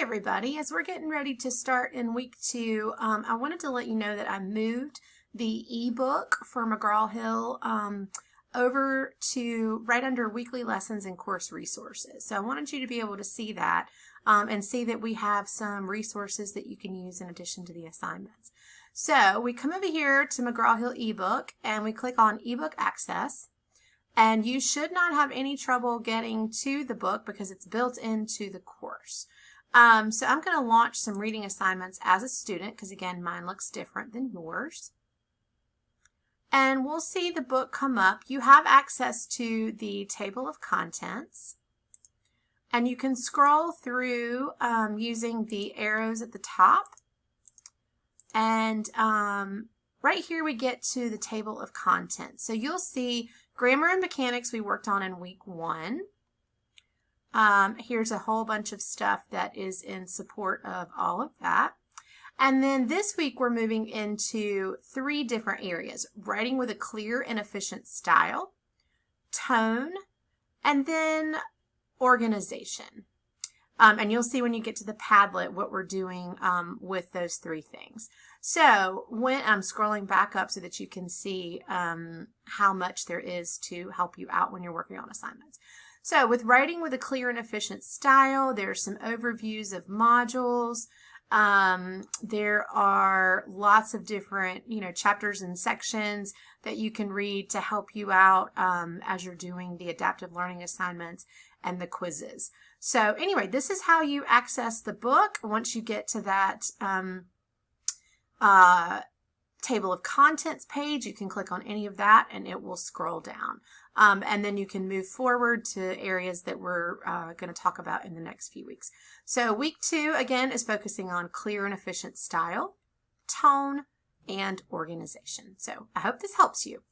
everybody. As we're getting ready to start in week 2, I wanted to let you know that I moved the ebook for McGraw-Hill over to right under weekly lessons and course resources. So I wanted you to be able to see that and see that we have some resources that you can use in addition to the assignments. So we come over here to McGraw-Hill ebook and we click on ebook access. And you should not have any trouble getting to the book because it's built into the course. So I'm going to launch some reading assignments as a student because, again, mine looks different than yours. And we'll see the book come up. You have access to the table of contents. And you can scroll through using the arrows at the top. And right here we get to the table of contents. So you'll see grammar and mechanics we worked on in week 1. Here's a whole bunch of stuff that is in support of all of that. And then this week we're moving into 3 different areas: writing with a clear and efficient style, tone, and then organization. And you'll see when you get to the Padlet what we're doing with those 3 things. So when I'm scrolling back up so that you can see how much there is to help you out when you're working on assignments. So with writing with a clear and efficient style, there's some overviews of modules. There are lots of different, chapters and sections that you can read to help you out as you're doing the adaptive learning assignments and the quizzes. So anyway, this is how you access the book. Once you get to that table of contents page, you can click on any of that and it will scroll down. And then you can move forward to areas that we're going to talk about in the next few weeks. So week 2, again, is focusing on clear and efficient style, tone, and organization. So I hope this helps you.